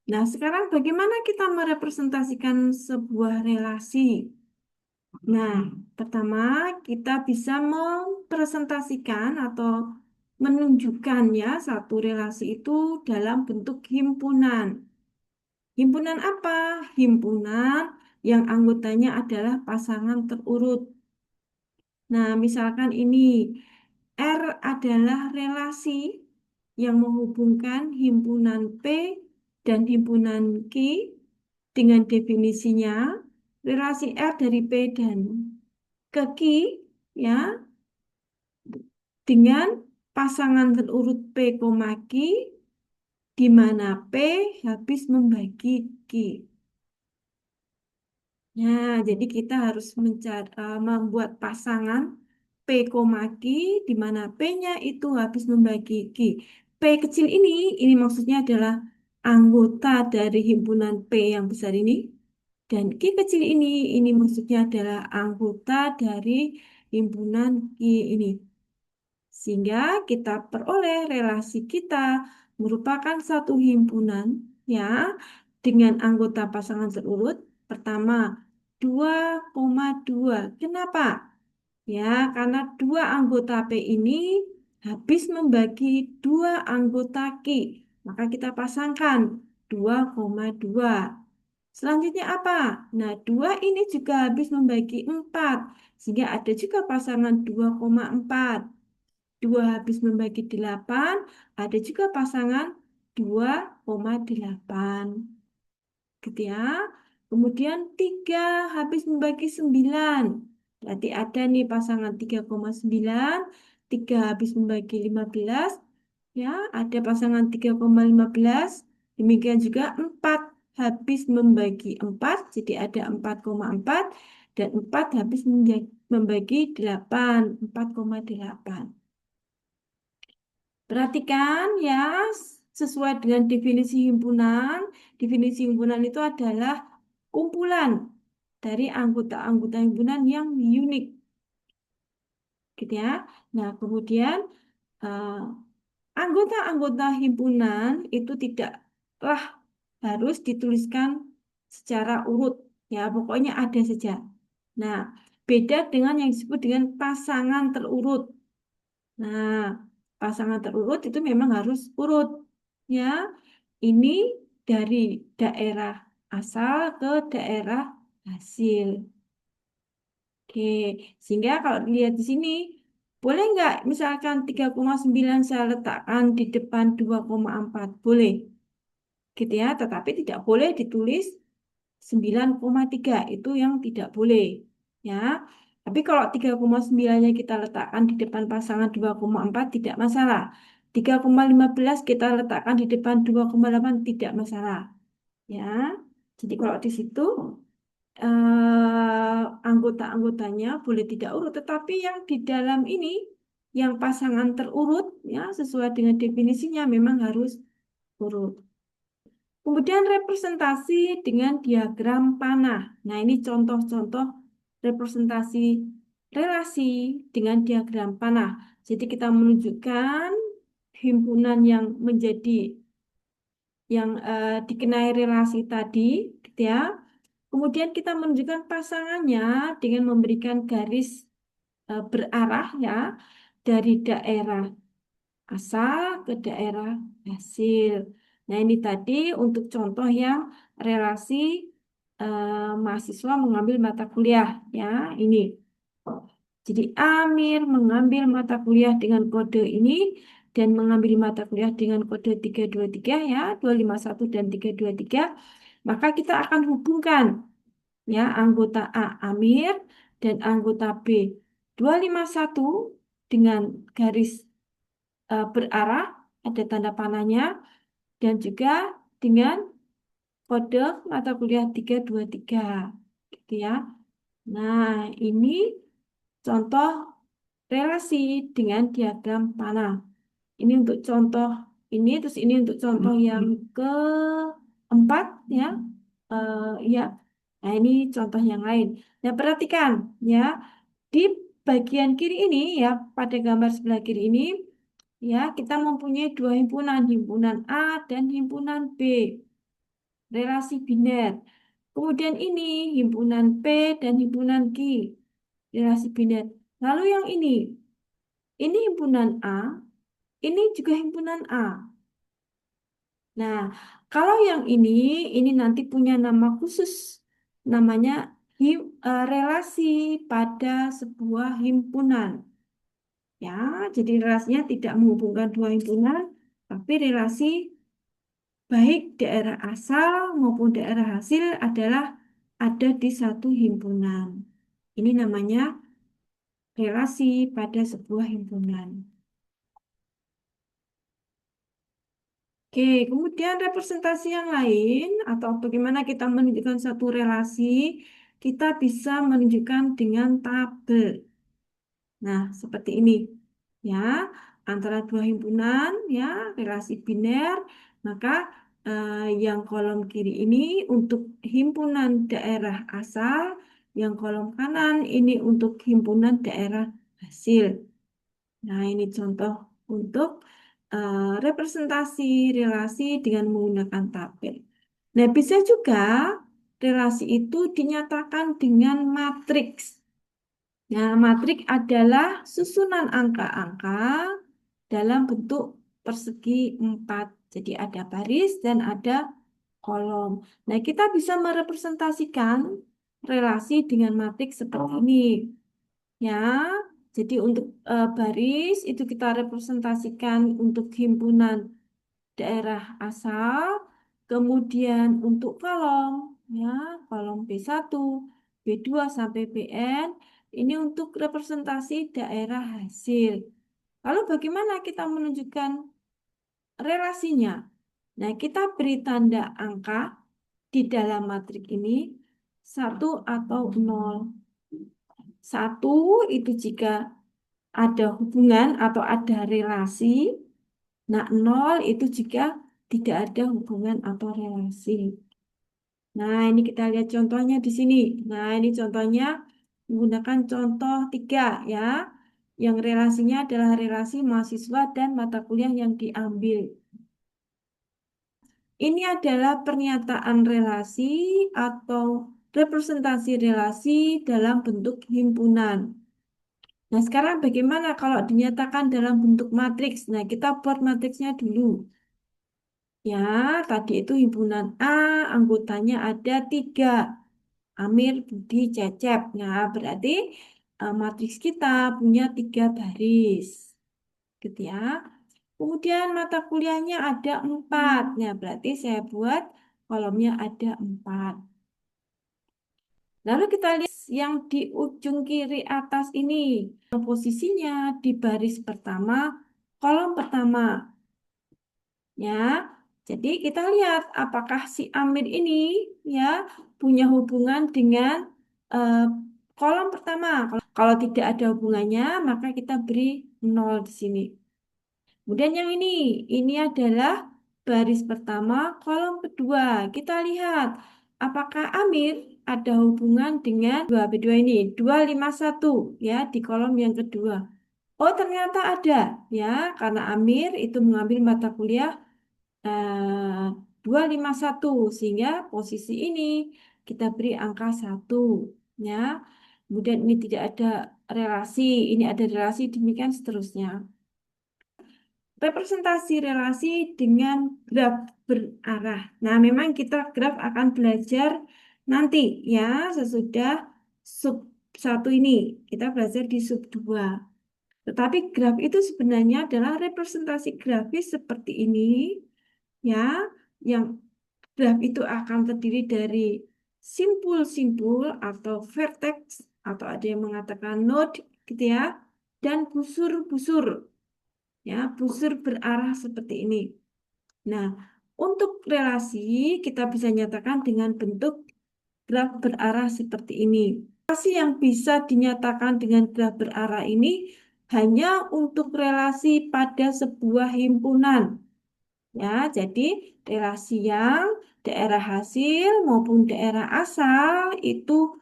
Nah, sekarang bagaimana kita merepresentasikan sebuah relasi? Nah, pertama kita bisa mempresentasikan atau menunjukkan ya satu relasi itu dalam bentuk himpunan. Himpunan apa? Himpunan yang anggotanya adalah pasangan terurut. Nah, misalkan ini R adalah relasi yang menghubungkan himpunan P dan himpunan Q dengan definisinya relasi R dari P dan ke Q ya dengan pasangan terurut P, Q di mana P habis membagi Q. Nah, jadi kita harus membuat pasangan P, Q, di mana P-nya itu habis membagi Q. P kecil ini maksudnya adalah anggota dari himpunan P yang besar ini. Dan Q kecil ini maksudnya adalah anggota dari himpunan Q ini. Sehingga kita peroleh relasi kita merupakan satu himpunan ya dengan anggota pasangan terurut. Pertama, 2,2. Kenapa? Ya, karena dua anggota P ini habis membagi dua anggota Q. Maka kita pasangkan 2,2. Selanjutnya apa? Nah, 2 ini juga habis membagi 4. Sehingga ada juga pasangan 2,4. 2 habis membagi 8, ada juga pasangan 2,8. Gitu ya. Kemudian 3 habis membagi 9. Berarti ada nih pasangan 3,9, 3 habis membagi 15, ya, ada pasangan 3,15. Demikian juga 4 habis membagi 4, jadi ada 4,4 dan 4 habis membagi 8, 4,8. Perhatikan ya, sesuai dengan definisi himpunan. Definisi himpunan itu adalah kumpulan dari anggota-anggota himpunan yang unik, gitu ya. Nah, kemudian eh, anggota-anggota himpunan itu tidaklah harus dituliskan secara urut, ya. Pokoknya ada saja. Nah, beda dengan yang disebut dengan pasangan terurut. Nah, pasangan terurut itu memang harus urut. Ya, ini dari daerah asal ke daerah hasil. Oke, sehingga kalau dilihat di sini, boleh nggak misalkan 3,9 saya letakkan di depan 2,4? Boleh, gitu ya. Tetapi tidak boleh ditulis 9,3 itu yang tidak boleh ya. Tapi kalau 3,9-nya kita letakkan di depan pasangan 2,4 tidak masalah. 3,15 kita letakkan di depan 2,8 tidak masalah ya. Jadi kalau di situ anggota-anggotanya boleh tidak urut, tetapi yang di dalam ini yang pasangan terurut ya sesuai dengan definisinya memang harus urut. Kemudian representasi dengan diagram panah. Nah, ini contoh-contoh representasi relasi dengan diagram panah. Jadi kita menunjukkan himpunan yang menjadi yang dikenai relasi tadi, gitu ya. Kemudian kita menunjukkan pasangannya dengan memberikan garis berarah ya dari daerah asal ke daerah hasil. Nah, ini tadi untuk contoh yang relasi mahasiswa mengambil mata kuliah ya, ini. Jadi Amir mengambil mata kuliah dengan kode ini dan mengambil mata kuliah dengan kode 323 ya, 251 dan 323. Maka kita akan hubungkan ya anggota A Amir dan anggota B 251 dengan garis berarah, ada tanda panahnya, dan juga dengan kode mata kuliah 323, gitu ya. Nah, ini contoh relasi dengan diagram panah. Ini untuk contoh ini, terus ini untuk contoh yang keempat, ya. Ya, nah ini contoh yang lain. Nah, perhatikan, ya, di bagian kiri ini, ya, pada gambar sebelah kiri ini, ya, kita mempunyai dua himpunan, himpunan A dan himpunan B. relasi biner. Kemudian ini himpunan P dan himpunan Q, relasi biner. Lalu yang ini himpunan A, ini juga himpunan A. Nah, kalau yang ini nanti punya nama khusus, namanya relasi pada sebuah himpunan. Ya, jadi relasinya tidak menghubungkan dua himpunan, tapi relasi baik daerah asal maupun daerah hasil adalah ada di satu himpunan. Ini namanya relasi pada sebuah himpunan. Oke, kemudian representasi yang lain atau bagaimana kita menunjukkan satu relasi, kita bisa menunjukkan dengan tabel. Nah, seperti ini. Ya, antara dua himpunan ya, relasi biner, maka yang kolom kiri ini untuk himpunan daerah asal, yang kolom kanan ini untuk himpunan daerah hasil. Nah, ini contoh untuk representasi relasi dengan menggunakan tabel. Nah, bisa juga relasi itu dinyatakan dengan matriks. Nah, matriks adalah susunan angka-angka dalam bentuk persegi 4. Jadi ada baris dan ada kolom. Nah, kita bisa merepresentasikan relasi dengan matriks seperti ini. Ya, jadi untuk baris itu kita representasikan untuk himpunan daerah asal, kemudian untuk kolom, ya, kolom B1, B2 sampai Bn, ini untuk representasi daerah hasil. Lalu bagaimana kita menunjukkan relasinya? Nah, kita beri tanda angka di dalam matriks ini, 1 atau 0. 1 itu jika ada hubungan atau ada relasi. Nah, 0 itu jika tidak ada hubungan atau relasi. Nah, ini kita lihat contohnya di sini. Nah, ini contohnya menggunakan contoh 3 ya. Yang relasinya adalah relasi mahasiswa dan mata kuliah yang diambil. Ini adalah pernyataan relasi atau representasi relasi dalam bentuk himpunan. Nah, sekarang bagaimana kalau dinyatakan dalam bentuk matriks? Nah, kita buat matriksnya dulu. Ya, tadi itu himpunan A, anggotanya ada 3. Amir, Budi, Cecep. Nah, berarti matriks kita punya 3 baris. Gitu ya. Kemudian mata kuliahnya ada 4. Nah, berarti saya buat kolomnya ada 4. Lalu kita lihat yang di ujung kiri atas ini. Posisinya di baris pertama, kolom pertama. Ya, jadi kita lihat apakah si Amir ini ya punya hubungan dengan eh, kolom pertama. Kalau tidak ada hubungannya, maka kita beri 0 di sini. Kemudian yang ini adalah baris pertama, kolom kedua. Kita lihat apakah Amir ada hubungan dengan 2B2 ini, 251 ya di kolom yang kedua. Oh, ternyata ada ya, karena Amir itu mengambil mata kuliah 251 sehingga posisi ini kita beri angka 1 ya. Kemudian ini tidak ada relasi, ini ada relasi demikian seterusnya. Representasi relasi dengan graf berarah. Nah, memang kita graf akan belajar nanti ya sesudah sub 1 ini. Kita belajar di sub 2. Tetapi graf itu sebenarnya adalah representasi grafis seperti ini ya, yang graf itu akan terdiri dari simpul-simpul atau vertex atau ada yang mengatakan node gitu ya, dan busur-busur ya, busur berarah seperti ini. Nah, untuk relasi kita bisa nyatakan dengan bentuk graf berarah seperti ini. Relasi yang bisa dinyatakan dengan graf berarah ini hanya untuk relasi pada sebuah himpunan. Ya, jadi relasi yang daerah hasil maupun daerah asal itu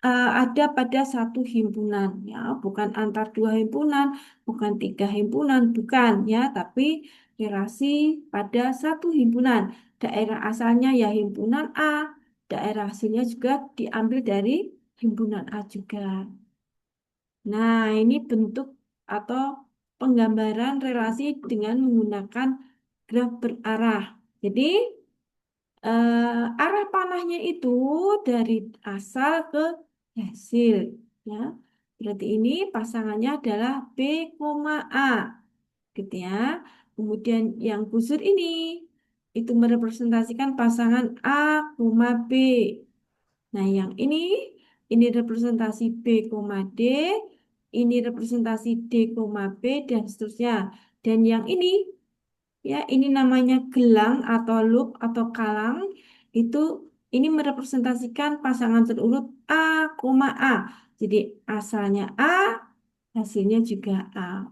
ada pada satu himpunan, ya, bukan antar dua himpunan, bukan 3 himpunan, bukan, ya, tapi relasi pada satu himpunan. daerah asalnya ya himpunan A, daerah hasilnya juga diambil dari himpunan A juga. Nah, ini bentuk atau penggambaran relasi dengan menggunakan graf berarah. Jadi, arah panahnya itu dari asal ke hasil. Ya. Berarti ini pasangannya adalah B, A, gitu ya. Kemudian yang busur ini itu merepresentasikan pasangan A, B. Nah, yang ini representasi B, D, ini representasi D, B, dan seterusnya. Dan yang ya, ini namanya gelang atau loop atau kalang. Itu ini merepresentasikan pasangan terurut A, A. Jadi asalnya A, hasilnya juga A.